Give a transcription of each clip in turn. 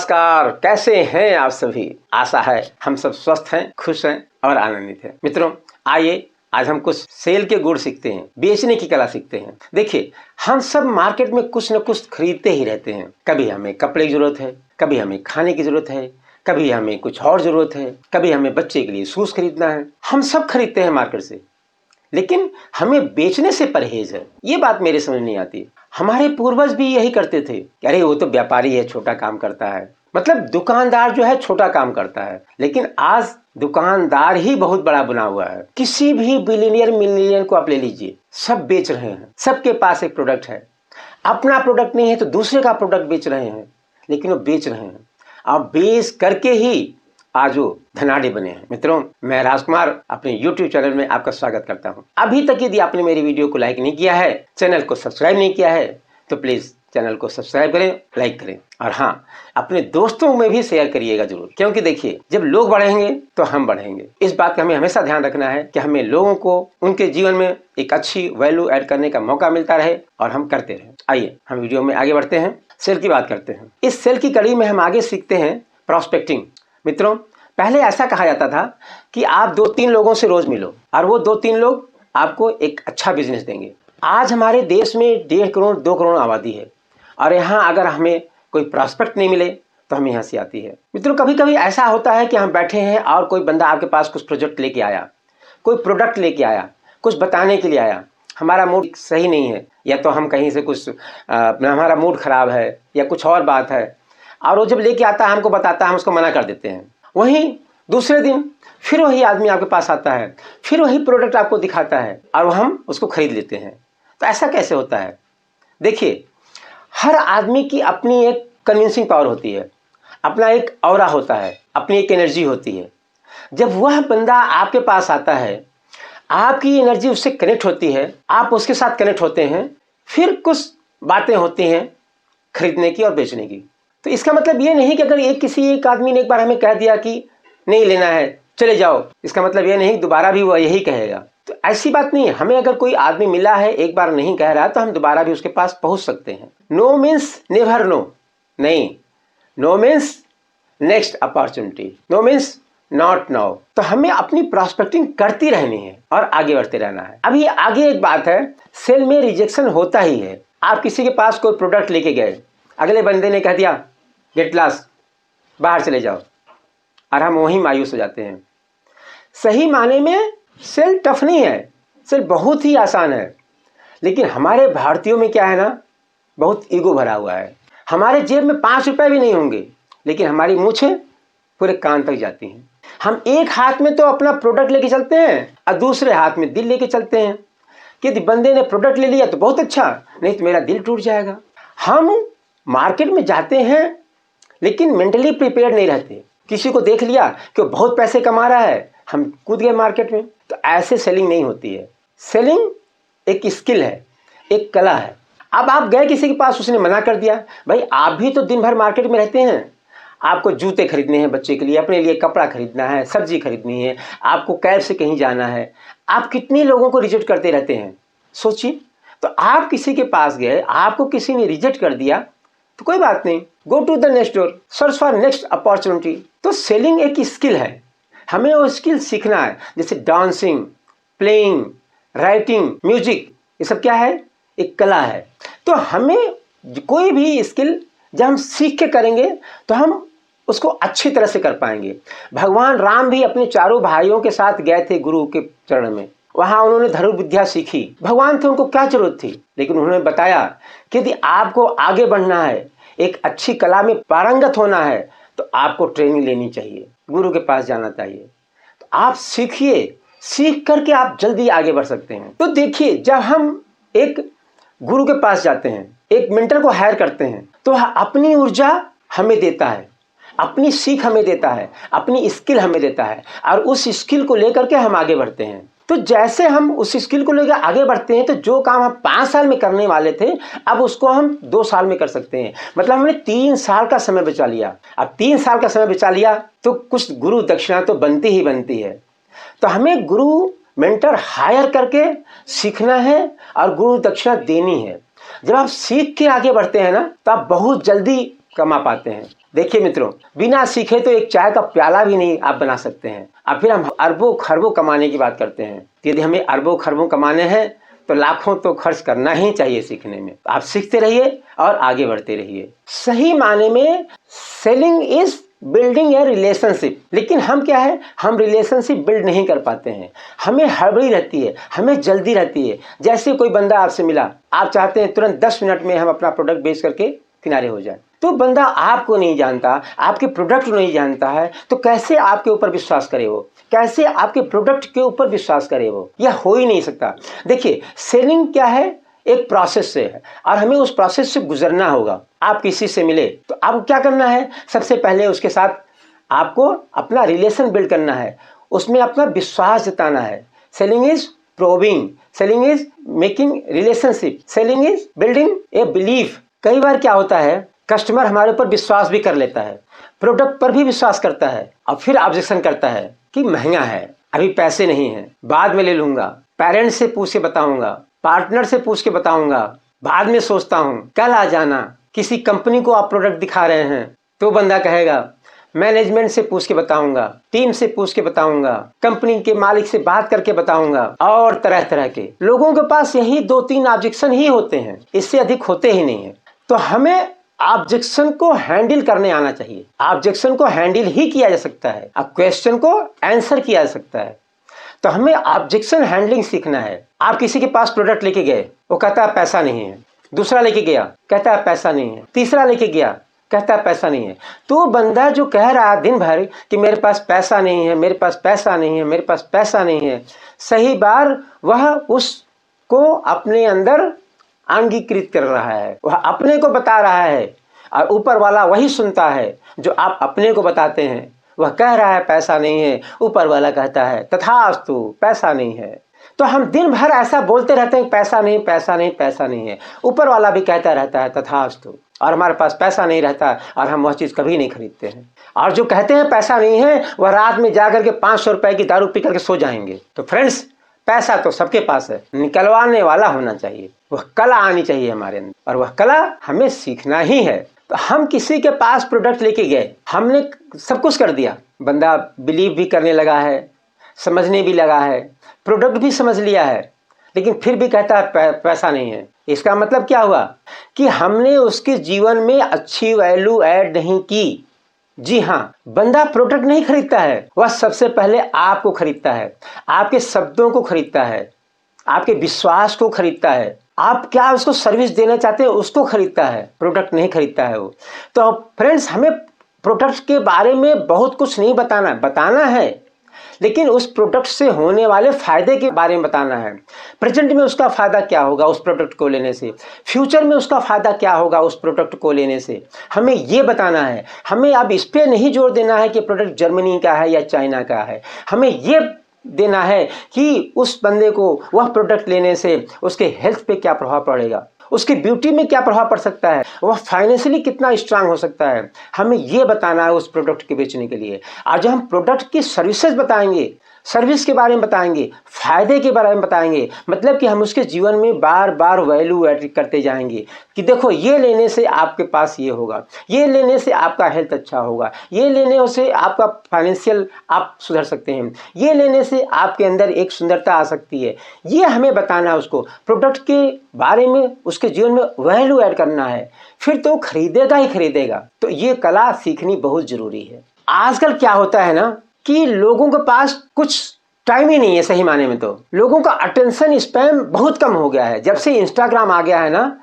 नमस्कार, कैसे हैं आप सभी। आशा है हम सब स्वस्थ हैं, खुश हैं और आनंदित हैं। मित्रों, आइए आज हम कुछ सेल के गुण सीखते हैं, बेचने की कला सीखते हैं। देखिए, हम सब मार्केट में कुछ न कुछ खरीदते ही रहते हैं। कभी हमें कपड़े की जरूरत है, कभी हमें खाने की जरूरत है, कभी हमें कुछ और जरूरत है, कभी हमें बच्चे के लिए शूज खरीदना है। हम सब खरीदते हैं मार्केट से, लेकिन हमें बेचने से परहेज है। ये बात मेरे समझ नहीं आती। हमारे पूर्वज भी यही करते थे कि अरे वो तो व्यापारी है, छोटा काम करता है। मतलब दुकानदार जो है छोटा काम करता है, लेकिन आज दुकानदार ही बहुत बड़ा बना हुआ है। किसी भी बिलियनियर मिलियनियर को आप ले लीजिए, सब बेच रहे हैं। सबके पास एक प्रोडक्ट है, अपना प्रोडक्ट नहीं है तो दूसरे का प्रोडक्ट बेच रहे हैं, लेकिन वो बेच रहे हैं। अब बेच करके ही आज वो धनाढ़ी बने हैं। मित्रों, मैं राजकुमार अपने YouTube चैनल में आपका स्वागत करता हूं। अभी तक यदि आपने मेरी वीडियो को लाइक नहीं किया है, चैनल को सब्सक्राइब नहीं किया है, तो प्लीज चैनल को सब्सक्राइब करें, लाइक करें और हाँ, अपने दोस्तों में भी शेयर करिएगा जरूर। क्योंकि देखिए, जब लोग बढ़ेंगे तो हम बढ़ेंगे। इस बात का हमें हमेशा ध्यान रखना है कि हमें लोगों को उनके जीवन में एक अच्छी वैल्यू ऐड करने का मौका मिलता रहे और हम करते रहें। आइए हम वीडियो में आगे बढ़ते हैं, सेल की बात करते हैं। इस सेल की कड़ी में हम आगे सीखते हैं प्रॉस्पेक्टिंग। मित्रों, पहले ऐसा कहा जाता था कि आप 2-3 लोगों से रोज मिलो और वो 2-3 लोग आपको एक अच्छा बिजनेस देंगे। आज हमारे देश में 1.5 करोड़ 2 करोड़ आबादी है और यहाँ अगर हमें कोई प्रॉस्पेक्ट नहीं मिले तो हमें हंसी आती है। मित्रों, कभी कभी ऐसा होता है कि हम बैठे हैं और कोई बंदा आपके पास कुछ प्रोजेक्ट लेके आया, कोई प्रोडक्ट लेके आया, कुछ बताने के लिए आया। हमारा मूड सही नहीं है, या तो हम कहीं से कुछ हमारा मूड खराब है या कुछ और बात है, और वो जब लेके आता है हमको बताता है, हम उसको मना कर देते हैं। वहीं दूसरे दिन फिर वही आदमी आपके पास आता है, फिर वही प्रोडक्ट आपको दिखाता है और हम उसको खरीद लेते हैं। तो ऐसा कैसे होता है? देखिए, हर आदमी की अपनी एक कन्विंसिंग पावर होती है, अपना एक ऑरा होता है, अपनी एक एनर्जी होती है। जब वह बंदा आपके पास आता है, आपकी एनर्जी उससे कनेक्ट होती है, आप उसके साथ कनेक्ट होते हैं, फिर कुछ बातें होती हैं खरीदने की और बेचने की। तो इसका मतलब ये नहीं कि अगर किसी एक आदमी ने एक बार हमें कह दिया कि नहीं लेना है, चले जाओ, इसका मतलब ये नहीं दोबारा भी वो यही कहेगा। तो ऐसी बात नहीं है। हमें अगर कोई आदमी मिला है, एक बार नहीं कह रहा, तो हम दोबारा भी उसके पास पहुंच सकते हैं। नो मीन्स नेवर नो, नहीं, no means next opportunity, no means not now. तो हमें अपनी प्रॉस्पेक्टिंग करती रहनी है और आगे बढ़ते रहना है। अभी आगे एक बात है, सेल में रिजेक्शन होता ही है। आप किसी के पास कोई प्रोडक्ट लेके गए, अगले बंदे ने कह दिया गेट लॉस्ट, बाहर चले जाओ, और हम वहीं मायूस हो जाते हैं। सही माने में सेल टफ नहीं है, सेल बहुत ही आसान है। लेकिन हमारे भारतीयों में क्या है ना, बहुत ईगो भरा हुआ है। हमारे जेब में 5 रुपए भी नहीं होंगे, लेकिन हमारी मूछें पूरे कान तक जाती हैं। हम एक हाथ में तो अपना प्रोडक्ट लेके चलते हैं और दूसरे हाथ में दिल लेके चलते हैं कि यदि बंदे ने प्रोडक्ट ले लिया तो बहुत अच्छा, नहीं तो मेरा दिल टूट जाएगा। हम मार्केट में जाते हैं लेकिन मेंटली प्रिपेयर्ड नहीं रहते। किसी को देख लिया कि वो बहुत पैसे कमा रहा है, हम कूद गए मार्केट में। तो ऐसे सेलिंग नहीं होती है। सेलिंग एक स्किल है, एक कला है। अब आप गए किसी के पास, उसने मना कर दिया। भाई, आप भी तो दिन भर मार्केट में रहते हैं, आपको जूते खरीदने हैं बच्चे के लिए, अपने लिए कपड़ा खरीदना है, सब्जी खरीदनी है, आपको कैब से कहीं जाना है। आप कितने लोगों को रिजेक्ट करते रहते हैं, सोचिए। तो आप किसी के पास गए, आपको किसी ने रिजेक्ट कर दिया, तो कोई बात नहीं, go to the next door, search for next opportunity. तो सेलिंग एक स्किल है, हमें वो स्किल सीखना है। जैसे डांसिंग, प्लेइंग, राइटिंग, म्यूजिक, ये सब क्या है, एक कला है। तो हमें कोई भी स्किल जब हम सीख के करेंगे तो हम उसको अच्छी तरह से कर पाएंगे। भगवान राम भी अपने 4 भाइयों के साथ गए थे गुरु के चरण में, वहां उन्होंने धनुर्विद्या सीखी। भगवान थे, उनको क्या जरूरत थी, लेकिन उन्होंने बताया कि यदि आपको आगे बढ़ना है, एक अच्छी कला में पारंगत होना है, तो आपको ट्रेनिंग लेनी चाहिए, गुरु के पास जाना चाहिए। तो आप सीखिए, सीख करके आप जल्दी आगे बढ़ सकते हैं। तो देखिए, जब हम एक गुरु के पास जाते हैं, एक मेंटर को हायर करते हैं, तो वह अपनी ऊर्जा हमें देता है, अपनी सीख हमें देता है, अपनी स्किल हमें देता है, और उस स्किल को लेकर के हम आगे बढ़ते हैं। तो जैसे हम उस स्किल को लेकर आगे बढ़ते हैं, तो जो काम हम 5 साल में करने वाले थे, अब उसको हम 2 साल में कर सकते हैं। मतलब हमने 3 साल का समय बचा लिया। अब 3 साल का समय बचा लिया तो कुछ गुरु दक्षिणा तो बनती ही बनती है। तो हमें गुरु मेंटर हायर करके सीखना है और गुरु दक्षिणा देनी है। जब आप सीख के आगे बढ़ते हैं ना, तो आप बहुत जल्दी कमा पाते हैं। देखिए मित्रों, बिना सीखे तो एक चाय का प्याला भी नहीं आप बना सकते हैं। अब फिर हम अरबों खरबों कमाने की बात करते हैं। यदि हमें अरबों खरबों कमाने हैं तो लाखों तो खर्च करना ही चाहिए सीखने में। आप सीखते रहिए और आगे बढ़ते रहिए। सही माने में selling is building A relationship. लेकिन हम क्या है, हम रिलेशनशिप बिल्ड नहीं कर पाते हैं। हमें हड़बड़ी रहती है, हमें जल्दी रहती है। जैसे कोई बंदा आपसे मिला, आप चाहते हैं तुरंत 10 मिनट में हम अपना प्रोडक्ट बेच करके किनारे हो जाए। तो बंदा आपको नहीं जानता, आपके प्रोडक्ट को नहीं जानता है, तो कैसे आपके ऊपर विश्वास करे वो, कैसे आपके प्रोडक्ट के ऊपर विश्वास करे वो? यह हो ही नहीं सकता। देखिए, सेलिंग क्या है, एक प्रोसेस से है और हमें उस प्रोसेस से गुजरना होगा। आप किसी से मिले तो आपको क्या करना है, सबसे पहले उसके साथ आपको अपना रिलेशन बिल्ड करना है, उसमें अपना विश्वास जताना है। Selling is probing, selling is making relationship, selling is building a belief. कई बार क्या होता है, कस्टमर हमारे ऊपर विश्वास भी कर लेता है, प्रोडक्ट पर भी विश्वास करता है और फिर ऑब्जेक्शन करता है कि महंगा है, अभी पैसे नहीं है, बाद में ले लूंगा, पेरेंट्स से पूछ के बताऊंगा, पार्टनर से पूछ के बताऊंगा, बाद में सोचता हूं, कल आ जाना। किसी कंपनी को आप प्रोडक्ट दिखा रहे हैं तो बंदा कहेगा मैनेजमेंट से पूछ के बताऊंगा, टीम से पूछ के बताऊंगा, कंपनी के मालिक से बात करके बताऊंगा। और तरह तरह के लोगों के पास यही 2-3 ऑब्जेक्शन ही होते हैं, इससे अधिक होते ही नहीं है। तो हमें ऑब्जेक्शन को हैंडल करने आना चाहिए। ऑब्जेक्शन को हैंडल ही किया जा सकता है, अब क्वेश्चन को आंसर किया जा सकता है। तो हमें ऑब्जेक्शन हैंडलिंग सीखना है। आप किसी के पास प्रोडक्ट लेके गए, वो कहता है पैसा नहीं है, दूसरा लेके गया कहता है पैसा नहीं है, तीसरा लेके गया कहता है पैसा नहीं है। तो बंदा जो कह रहा है दिन भर कि मेरे पास पैसा नहीं है, मेरे पास पैसा नहीं है, मेरे पास पैसा नहीं है, सही बार वह उसको अपने अंदर अंगीकृत कर रहा है, वह अपने को बता रहा है और ऊपर वाला वही सुनता है जो आप अपने को बताते हैं। वह कह रहा है पैसा नहीं है, ऊपर वाला कहता है तथास्तु पैसा नहीं है। तो हम दिन भर ऐसा बोलते रहते हैं पैसा नहीं, पैसा नहीं, पैसा नहीं है, ऊपर वाला भी कहता रहता है तथास्तु, और हमारे पास पैसा नहीं रहता और हम वह चीज़ कभी नहीं खरीदते हैं। और जो कहते हैं पैसा नहीं है, वह रात में जाकर के 500 रुपए की दारू पी करके सो जाएंगे। तो फ्रेंड्स, पैसा तो सबके पास है, निकलवाने वाला होना चाहिए, वह कला आनी चाहिए हमारे अंदर, और वह कला हमें सीखना ही है। तो हम किसी के पास प्रोडक्ट लेके गए, हमने सब कुछ कर दिया, बंदा बिलीव भी करने लगा है, समझने भी लगा है, प्रोडक्ट भी समझ लिया है, लेकिन फिर भी कहता है पैसा नहीं है। इसका मतलब क्या हुआ कि हमने उसके जीवन में अच्छी वैल्यू ऐड नहीं की। जी हाँ, बंदा प्रोडक्ट नहीं खरीदता है, वह सबसे पहले आपको खरीदता है, आपके शब्दों को खरीदता है, आपके विश्वास को खरीदता है, आप क्या उसको सर्विस देना चाहते हैं उसको खरीदता है, प्रोडक्ट नहीं खरीदता है वो। तो फ्रेंड्स, हमें प्रोडक्ट के बारे में बहुत कुछ नहीं बताना है, लेकिन उस प्रोडक्ट से होने वाले फायदे के बारे में बताना है। प्रेजेंट में उसका फायदा क्या होगा उस प्रोडक्ट को लेने से, फ्यूचर में उसका फायदा क्या होगा उस प्रोडक्ट को लेने से, हमें ये बताना है। हमें अब इस पे नहीं जोर देना है कि प्रोडक्ट जर्मनी का है या चाइना का है, हमें ये देना है कि उस बंदे को वह प्रोडक्ट लेने से उसके हेल्थ पे क्या प्रभाव पड़ेगा, उसकी ब्यूटी में क्या प्रभाव पड़ सकता है, वह फाइनेंशियली कितना स्ट्रांग हो सकता है, हमें ये बताना है उस प्रोडक्ट के बेचने के लिए। और जब हम प्रोडक्ट की सर्विसेज बताएंगे, सर्विस के बारे में बताएंगे, फायदे के बारे में बताएंगे, मतलब कि हम उसके जीवन में बार बार वैल्यू ऐड करते जाएंगे कि देखो ये लेने से आपके पास ये होगा, ये लेने से आपका हेल्थ अच्छा होगा, ये लेने से आपका फाइनेंशियल आप सुधर सकते हैं, ये लेने से आपके अंदर एक सुंदरता आ सकती है। ये हमें बताना है उसको, प्रोडक्ट के बारे में उसके जीवन में वैल्यू ऐड करना है, फिर तो खरीदेगा ही खरीदेगा। तो ये कला सीखनी बहुत जरूरी है। आजकल क्या होता है ना कि लोगों के पास कुछ टाइम ही नहीं है, सही माने में तो लोगों का अटेंशन स्पैम बहुत कम हो गया है। जब से इंस्टाग्राम आ गया है ना,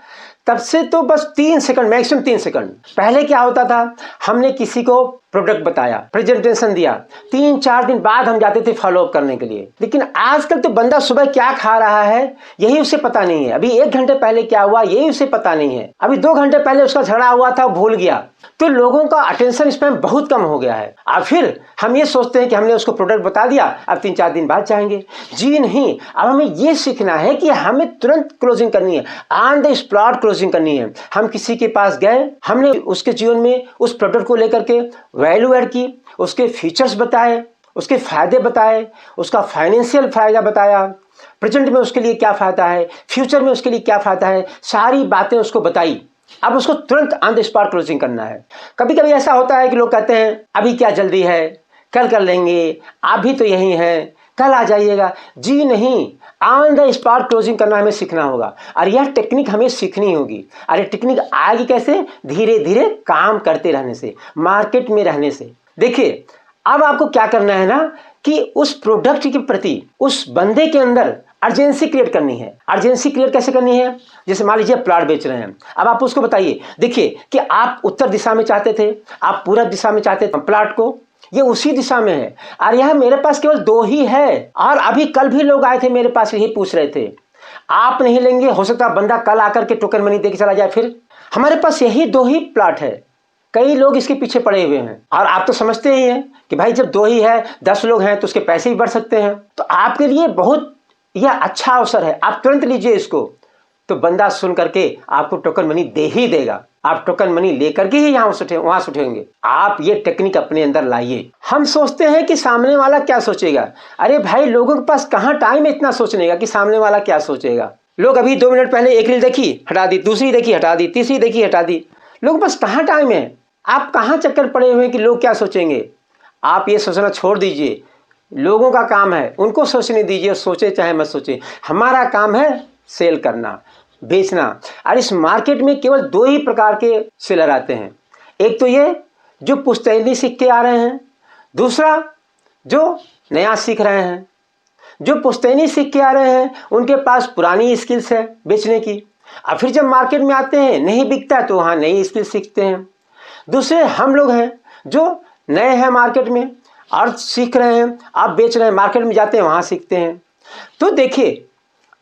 तब से तो बस 3 सेकंड, मैक्सिमम 3 सेकंड। पहले क्या होता था, हमने किसी को प्रोडक्ट बताया, प्रेजेंटेशन दिया, 3-4 दिन बाद हम जाते थे फॉलो अप करने के लिए। लेकिन आजकल तो बंदा सुबह क्या खा रहा है यही उसे पता नहीं है, अभी 1 घंटे पहले क्या हुआ यही उसे पता नहीं है, अभी 2 घंटे पहले उसका झगड़ा हुआ था भूल गया। तो लोगों का अटेंशन स्पैम बहुत कम हो गया है। और फिर हम ये सोचते हैं कि हमने उसको प्रोडक्ट बता दिया, अब 3-4 दिन बाद चाहेंगे। जी नहीं, अब हमें ये सीखना है कि हमें तुरंत क्लोजिंग करनी है, ऑन द स्पॉट क्लोजिंग करनी है। हम किसी के पास गए, हमने उसके जीवन में उस प्रोडक्ट को लेकर के वैल्यू ऐड की, उसके फीचर्स बताए, उसके फायदे बताए, उसका फाइनेंशियल फायदा बताया, प्रेजेंट में उसके लिए क्या फायदा है, फ्यूचर में उसके लिए क्या फायदा है, सारी बातें उसको बताई। अब उसको तुरंत ऑन द स्पॉट क्लोजिंग करना है। कभी कभी ऐसा होता है कि लोग कहते हैं अभी क्या जल्दी है, कल कर लेंगे, अभी तो यही है, कल आ जाइएगा। जी नहीं, ऑन द स्पॉट क्लोजिंग करना हमें सीखना होगा और यह टेक्निक हमें सीखनी होगी। अरे टेक्निक आएगी कैसे? धीरे धीरे काम करते रहने से, मार्केट में रहने से। देखिए अब आपको क्या करना है ना कि उस प्रोडक्ट के प्रति उस बंदे के अंदर अर्जेंसी क्रिएट करनी है। अर्जेंसी क्रिएट कैसे करनी है? जैसे मान लीजिए प्लॉट बेच रहे हैं, अब आप उसको बताइए, देखिए कि आप उत्तर दिशा में चाहते थे, आप पूरब दिशा में चाहते थे प्लॉट को, ये उसी दिशा में है और यह मेरे पास केवल 2 ही है और अभी कल भी लोग आए थे मेरे पास यही पूछ रहे थे, आप नहीं लेंगे? हो सकता है बंदा कल आकर के टोकन मनी देके चला जाए। फिर हमारे पास यही 2 ही प्लॉट है, कई लोग इसके पीछे पड़े हुए हैं और आप तो समझते ही हैं कि भाई जब 2 ही है, 10 लोग हैं तो उसके पैसे भी बढ़ सकते हैं। तो आपके लिए बहुत यह अच्छा अवसर है, आप तुरंत लीजिए इसको। तो बंदा सुन करके आपको टोकन मनी दे ही देगा, आप टोकन मनी लेकर के ही वहां से उठेंगे। आप ये टेक्निक अपने अंदर लाइए। हम सोचते हैं कि सामने वाला क्या सोचेगा। अरे भाई लोगों के पास कहाँ टाइम है इतना सोचने का कि सामने वाला क्या सोचेगा। लोग अभी 2 मिनट पहले एक रील देखी, हटा दी, दूसरी देखी, हटा दी, तीसरी देखी, हटा दी। लोगों के पास कहाँ टाइम है? आप कहाँ चक्कर पड़े हुए हैं कि लोग क्या सोचेंगे। आप ये सोचना छोड़ दीजिए, लोगों का काम है, उनको सोचने दीजिए, सोचे चाहे मत सोचे। हमारा काम है सेल करना, बेचना। और इस मार्केट में केवल 2 ही प्रकार के सेलर आते हैं। एक तो ये जो पुश्तैनी सीख के आ रहे हैं, दूसरा जो नया सीख रहे हैं। जो पुश्तैनी सीख के आ रहे हैं उनके पास पुरानी स्किल्स है बेचने की, और फिर जब मार्केट में आते हैं नहीं बिकता है तो वहाँ नई स्किल सीखते हैं। दूसरे हम लोग हैं जो नए हैं मार्केट में और सीख रहे हैं, आप बेच रहे हैं, मार्केट में जाते हैं वहाँ सीखते हैं। तो देखिए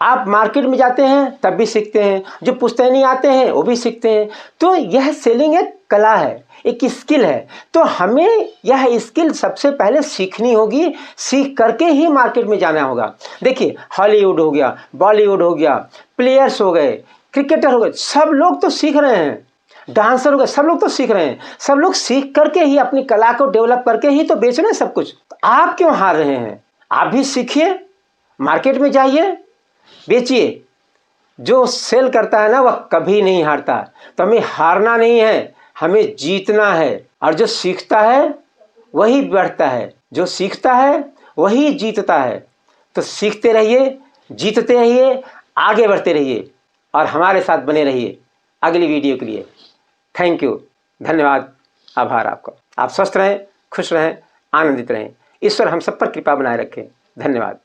आप मार्केट में जाते हैं तब भी सीखते हैं, जो पुश्तैनी आते हैं वो भी सीखते हैं। तो यह सेलिंग एक कला है, एक स्किल है। तो हमें यह स्किल सबसे पहले सीखनी होगी, सीख करके ही मार्केट में जाना होगा। देखिए हॉलीवुड हो गया, बॉलीवुड हो गया, प्लेयर्स हो गए, क्रिकेटर हो गए, सब लोग तो सीख रहे हैं, डांसर हो गए, सब लोग तो सीख रहे हैं। सब लोग सीख करके ही अपनी कला को डेवलप करके ही तो बेच रहे हैं सब कुछ। तो आप क्यों हार रहे हैं? आप भी सीखिए, मार्केट में जाइए, बेचिए। जो सेल करता है ना वह कभी नहीं हारता। तो हमें हारना नहीं है, हमें जीतना है। और जो सीखता है वही बढ़ता है, जो सीखता है वही जीतता है। तो सीखते रहिए, जीतते रहिए, आगे बढ़ते रहिए और हमारे साथ बने रहिए अगली वीडियो के लिए। थैंक यू, धन्यवाद, आभार आपका। आप स्वस्थ रहें, खुश रहें, आनंदित रहें। ईश्वर हम सब पर कृपा बनाए रखें। धन्यवाद।